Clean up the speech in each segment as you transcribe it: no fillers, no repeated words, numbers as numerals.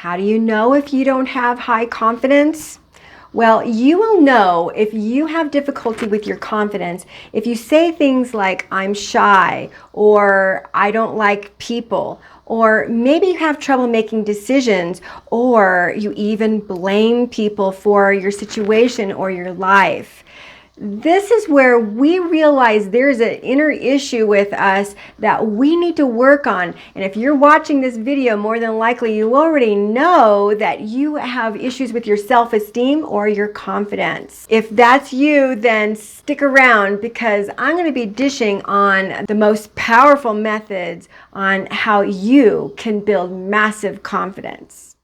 How do you know if you don't have high confidence? Well, you will know if you have difficulty with your confidence if you say things like, I'm shy, or I don't like people, or maybe you have trouble making decisions, or you even blame people for your situation or your life. This is where we realize there's an inner issue with us that we need to work on. And if you're watching this video, more than likely you already know that you have issues with your self-esteem or your confidence. If that's you, then stick around because I'm going to be dishing on the most powerful methods on how you can build massive confidence.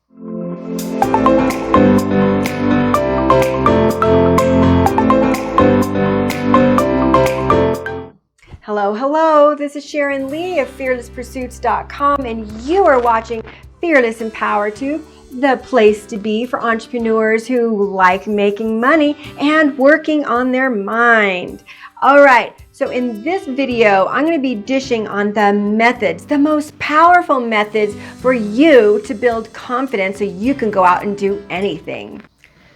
Hello, hello, this is Sharon Lee of fearlesspursuits.com and you are watching Fearless and Power Tube, the place to be for entrepreneurs who like making money and working on their mind. All right, so in this video, I'm going to be dishing on the methods, the most powerful methods for you to build confidence so you can go out and do anything.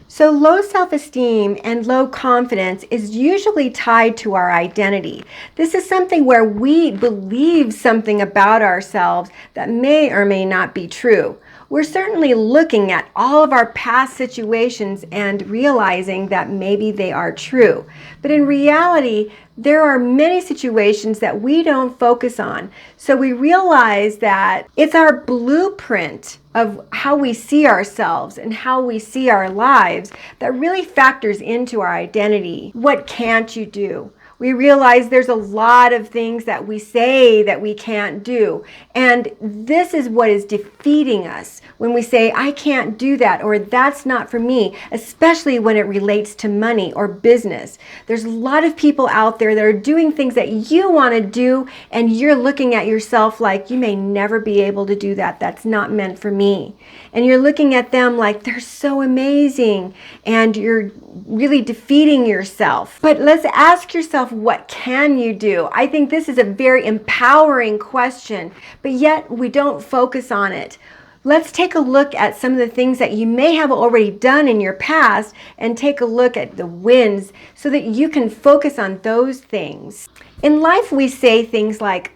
So low self-esteem and low confidence is usually tied to our identity. This is something where we believe something about ourselves that may or may not be true. We're certainly looking at all of our past situations and realizing that maybe they are true. But in reality, there are many situations that we don't focus on. So we realize that it's our blueprint of how we see ourselves and how we see our lives that really factors into our identity. What can't you do? We realize there's a lot of things that we say that we can't do. And this is what is defeating us when we say, I can't do that, or that's not for me, especially when it relates to money or business. There's a lot of people out there that are doing things that you want to do, and you're looking at yourself like, you may never be able to do that. That's not meant for me. And you're looking at them like they're so amazing, and you're really defeating yourself. But let's ask yourself, what can you do? I think this is a very empowering question, but yet we don't focus on it. Let's take a look at some of the things that you may have already done in your past and take a look at the wins so that you can focus on those things. In life, we say things like,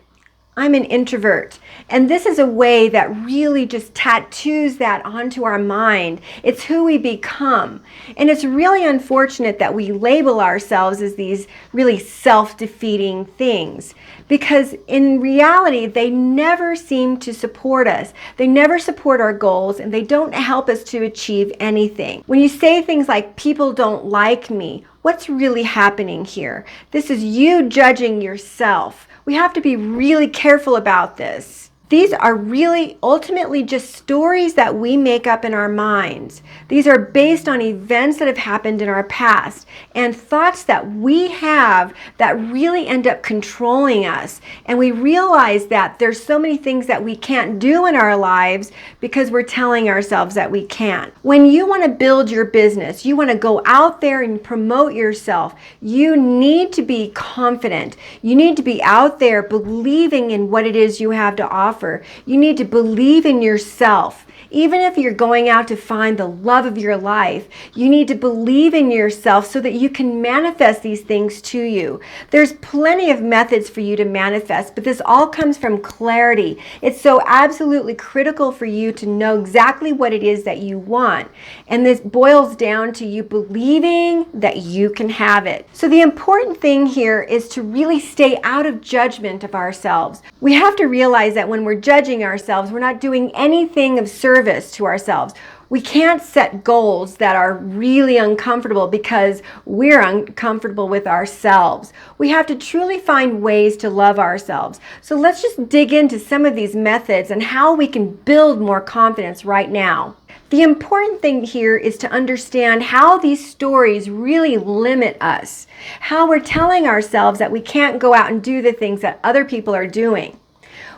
I'm an introvert. And this is a way that really just tattoos that onto our mind. It's who we become. And it's really unfortunate that we label ourselves as these really self-defeating things, because in reality, they never seem to support us. They never support our goals, and they don't help us to achieve anything. When you say things like, people don't like me, what's really happening here? This is you judging yourself. We have to be really careful about this. These are really ultimately just stories that we make up in our minds. These are based on events that have happened in our past and thoughts that we have that really end up controlling us. And we realize that there's so many things that we can't do in our lives because we're telling ourselves that we can't. When you want to build your business, you want to go out there and promote yourself, you need to be confident. You need to be out there believing in what it is you have to offer. You need to believe in yourself. Even if you're going out to find the love of your life, you need to believe in yourself so that you can manifest these things to you. There's plenty of methods for you to manifest, but this all comes from clarity. It's so absolutely critical for you to know exactly what it is that you want. And this boils down to you believing that you can have it. So the important thing here is to really stay out of judgment of ourselves. We have to realize that when we're judging ourselves, we're not doing anything of service to ourselves. We can't set goals that are really uncomfortable because we're uncomfortable with ourselves. We have to truly find ways to love ourselves. So let's just dig into some of these methods and how we can build more confidence right now. The important thing here is to understand how these stories really limit us, how we're telling ourselves that we can't go out and do the things that other people are doing.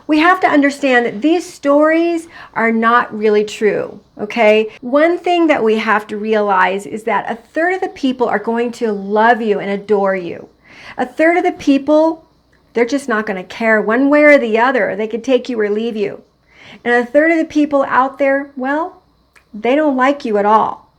We have to understand that these stories are not really true, okay? One thing that we have to realize is that 1/3 of the people are going to love you and adore you. 1/3 of the people, they're just not going to care one way or the other. They could take you or leave you. And 1/3 of the people out there, well, they don't like you at all.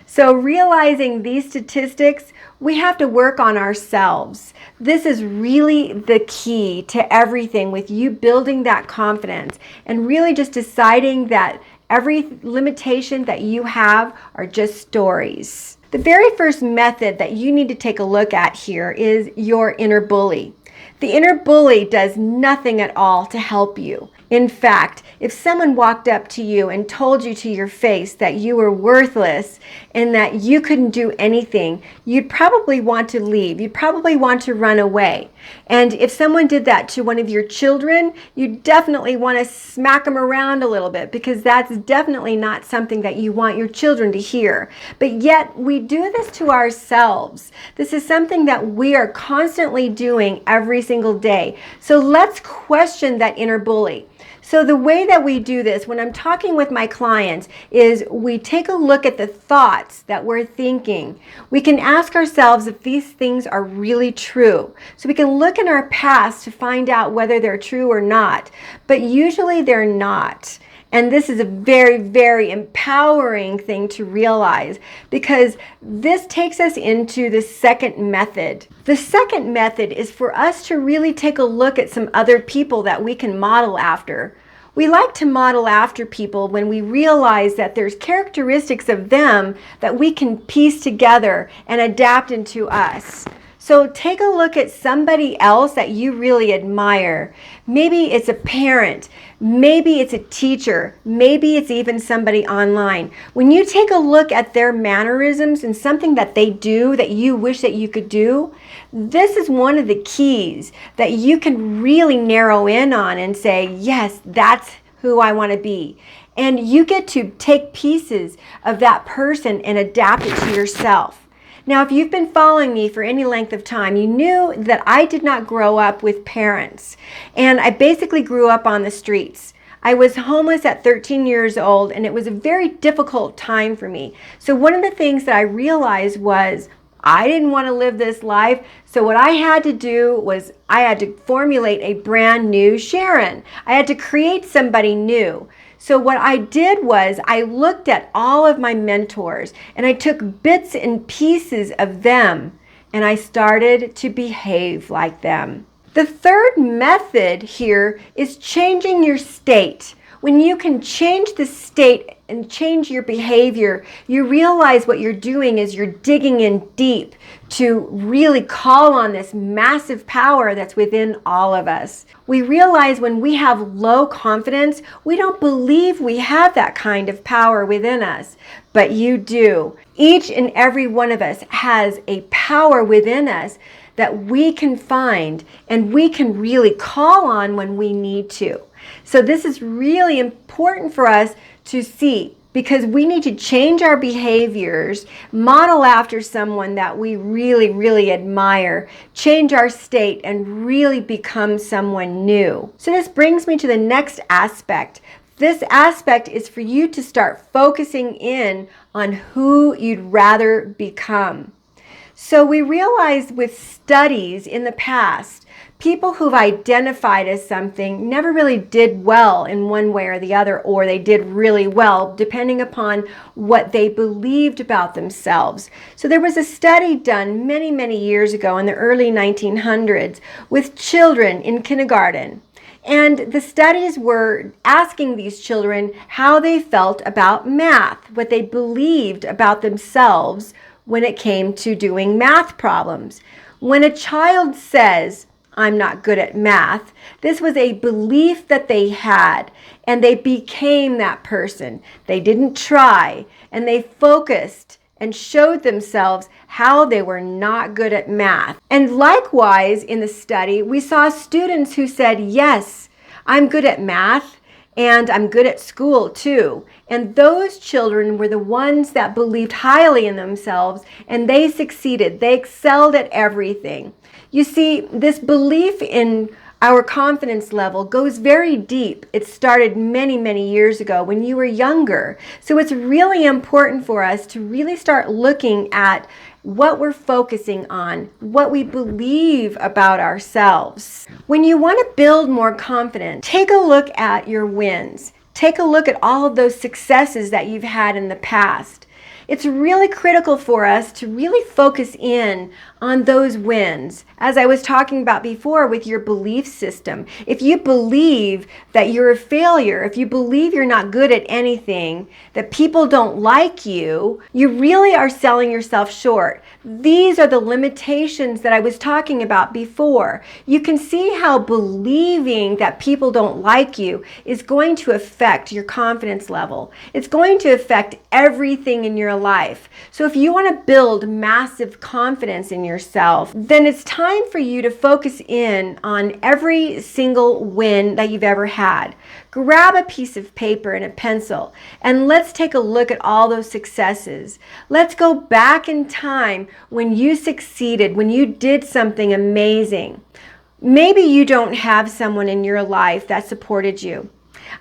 So realizing these statistics, we have to work on ourselves. This is really the key to everything with you building that confidence and really just deciding that every limitation that you have are just stories. The very first method that you need to take a look at here is your inner bully. The inner bully does nothing at all to help you. In fact, if someone walked up to you and told you to your face that you were worthless and that you couldn't do anything, you'd probably want to leave. You'd probably want to run away. And if someone did that to one of your children, you definitely want to smack them around a little bit, because that's definitely not something that you want your children to hear. But yet we do this to ourselves. This is something that we are constantly doing every single day. So let's question that inner bully. So the way that we do this when I'm talking with my clients is we take a look at the thoughts that we're thinking. We can ask ourselves if these things are really true. So we can look in our past to find out whether they're true or not. But usually they're not. And this is a very, very empowering thing to realize, because this takes us into the second method. The second method is for us to really take a look at some other people that we can model after. We like to model after people when we realize that there's characteristics of them that we can piece together and adapt into us. So take a look at somebody else that you really admire. Maybe it's a parent, maybe it's a teacher, maybe it's even somebody online. When you take a look at their mannerisms and something that they do that you wish that you could do, this is one of the keys that you can really narrow in on and say, yes, that's who I want to be. And you get to take pieces of that person and adapt it to yourself. Now, if you've been following me for any length of time, you knew that I did not grow up with parents. And I basically grew up on the streets. I was homeless at 13 years old, and it was a very difficult time for me. So one of the things that I realized was I didn't want to live this life. So what I had to do was I had to formulate a brand new Sharon. I had to create somebody new. So what I did was I looked at all of my mentors and I took bits and pieces of them and I started to behave like them. The third method here is changing your state. When you can change the state and change your behavior, you realize what you're doing is you're digging in deep to really call on this massive power that's within all of us. We realize when we have low confidence, we don't believe we have that kind of power within us, but you do. Each and every one of us has a power within us that we can find and we can really call on when we need to. So this is really important for us to see, because we need to change our behaviors, model after someone that we really, really admire, change our state, and really become someone new. So this brings me to the next aspect. This aspect is for you to start focusing in on who you'd rather become. So we realize with studies in the past, people who've identified as something never really did well in one way or the other, or they did really well depending upon what they believed about themselves. So there was a study done many, many years ago in the early 1900s with children in kindergarten. And the studies were asking these children how they felt about math, what they believed about themselves when it came to doing math problems. When a child says, I'm not good at math, this was a belief that they had, and they became that person. They didn't try, and they focused and showed themselves how they were not good at math. And likewise, in the study, we saw students who said, yes, I'm good at math, and I'm good at school too. And those children were the ones that believed highly in themselves, and they succeeded. They excelled at everything. You see, this belief in our confidence level goes very deep. It started many, many years ago when you were younger. So it's really important for us to really start looking at what we're focusing on, what we believe about ourselves. When you want to build more confidence, take a look at your wins. Take a look at all of those successes that you've had in the past. It's really critical for us to really focus in on those wins. As I was talking about before with your belief system, if you believe that you're a failure, if you believe you're not good at anything, that people don't like you, you really are selling yourself short. These are the limitations that I was talking about before. You can see how believing that people don't like you is going to affect your confidence level. It's going to affect everything in your life. So if you want to build massive confidence in yourself, then it's time for you to focus in on every single win that you've ever had. Grab a piece of paper and a pencil and let's take a look at all those successes. Let's go back in time when you succeeded, when you did something amazing. Maybe you don't have someone in your life that supported you.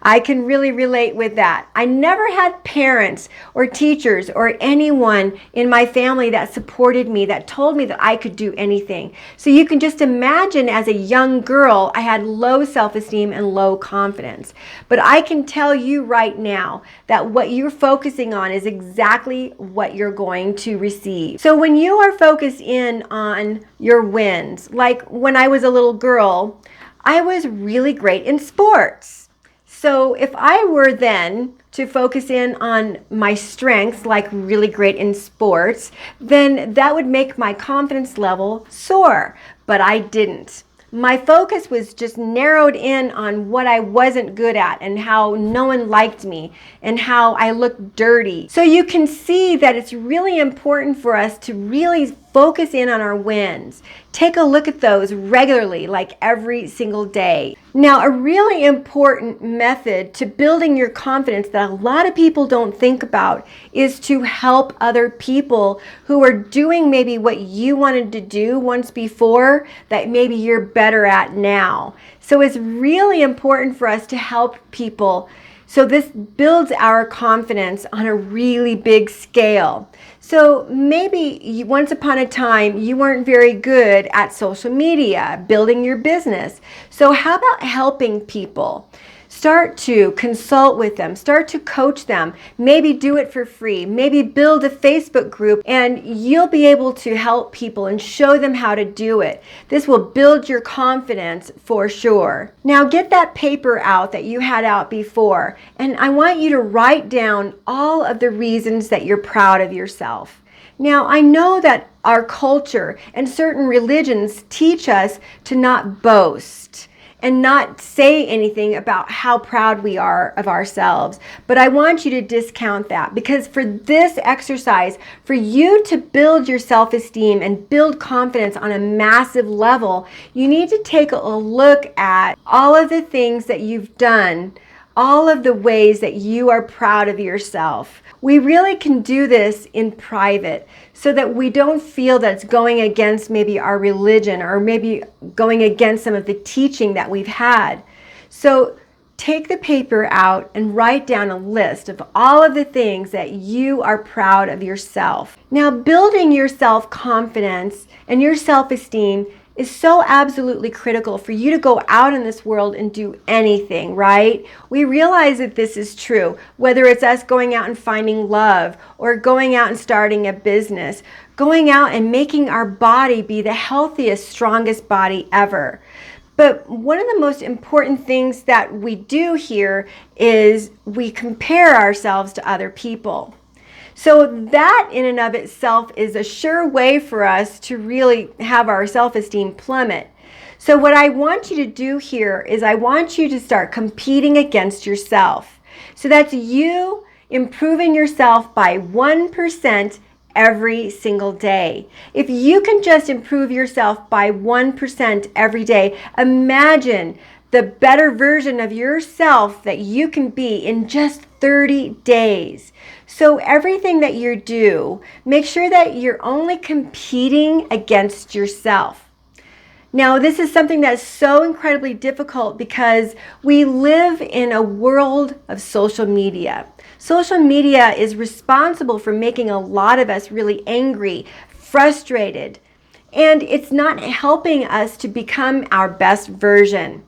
I can really relate with that. I never had parents or teachers or anyone in my family that supported me, that told me that I could do anything. So you can just imagine as a young girl, I had low self-esteem and low confidence. But I can tell you right now that what you're focusing on is exactly what you're going to receive. So when you are focused in on your wins, like when I was a little girl, I was really great in sports. So if I were then to focus in on my strengths, like really great in sports, then that would make my confidence level soar. But I didn't. My focus was just narrowed in on what I wasn't good at and how no one liked me and how I looked dirty. So you can see that it's really important for us to really focus in on our wins. Take a look at those regularly, like every single day. Now, a really important method to building your confidence that a lot of people don't think about is to help other people who are doing maybe what you wanted to do once before that maybe you're better at now. So it's really important for us to help people. So this builds our confidence on a really big scale. So maybe once upon a time you weren't very good at social media, building your business. So how about helping people? Start to consult with them, start to coach them, maybe do it for free, maybe build a Facebook group and you'll be able to help people and show them how to do it. This will build your confidence for sure. Now get that paper out that you had out before and I want you to write down all of the reasons that you're proud of yourself. Now, I know that our culture and certain religions teach us to not boast and not say anything about how proud we are of ourselves. But I want you to discount that because for this exercise, for you to build your self-esteem and build confidence on a massive level, you need to take a look at all of the things that you've done, all of the ways that you are proud of yourself. We really can do this in private so that we don't feel that it's going against maybe our religion or maybe going against some of the teaching that we've had. So take the paper out and write down a list of all of the things that you are proud of yourself. Now, building your self-confidence and your self-esteem is so absolutely critical for you to go out in this world and do anything, right? We realize that this is true, whether it's us going out and finding love or going out and starting a business, going out and making our body be the healthiest, strongest body ever. But one of the most important things that we do here is we compare ourselves to other people. So that in and of itself is a sure way for us to really have our self-esteem plummet. So what I want you to do here is I want you to start competing against yourself. So that's you improving yourself by 1% every single day. If you can just improve yourself by 1% every day, imagine the better version of yourself that you can be in just 30 days. So everything that you do, make sure that you're only competing against yourself. Now, this is something that's so incredibly difficult because we live in a world of social media. Social media is responsible for making a lot of us really angry, frustrated, and it's not helping us to become our best version.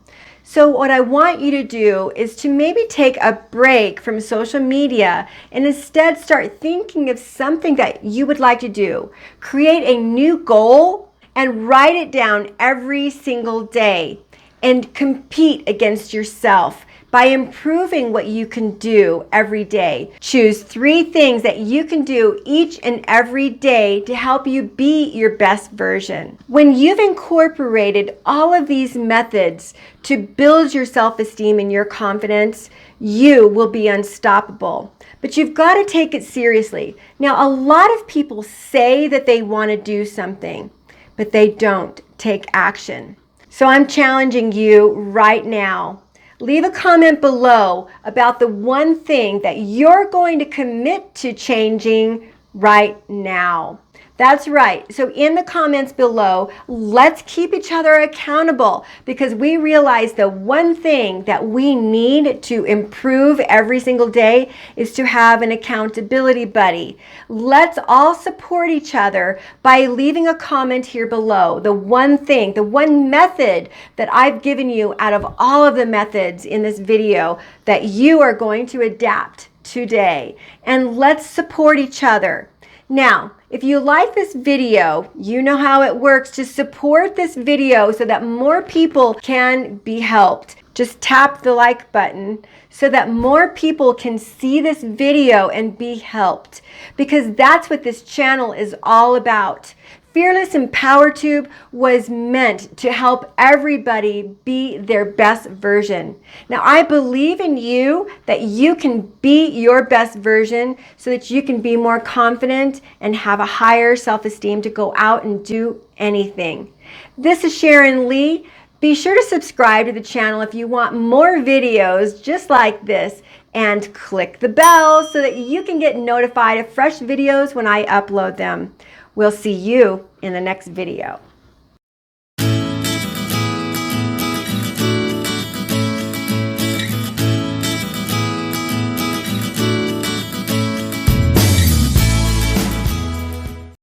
So what I want you to do is to maybe take a break from social media and instead start thinking of something that you would like to do. Create a new goal and write it down every single day and compete against yourself by improving what you can do every day. Choose 3 things that you can do each and every day to help you be your best version. When you've incorporated all of these methods to build your self-esteem and your confidence, you will be unstoppable. But you've got to take it seriously. Now, a lot of people say that they want to do something, but they don't take action. So I'm challenging you right now. Leave a comment below about the one thing that you're going to commit to changing right now. That's right. So in the comments below, let's keep each other accountable, because we realize the one thing that we need to improve every single day is to have an accountability buddy. Let's all support each other by leaving a comment here below. The one thing, the one method that I've given you out of all of the methods in this video that you are going to adapt today. And let's support each other. Now, if you like this video, you know how it works to support this video so that more people can be helped. Just tap the like button so that more people can see this video and be helped, because that's what this channel is all about. Fearless and PowerTube was meant to help everybody be their best version. Now, I believe in you that you can be your best version so that you can be more confident and have a higher self-esteem to go out and do anything. This is Sharon Lee. Be sure to subscribe to the channel if you want more videos just like this, and click the bell so that you can get notified of fresh videos when I upload them. We'll see you in the next video.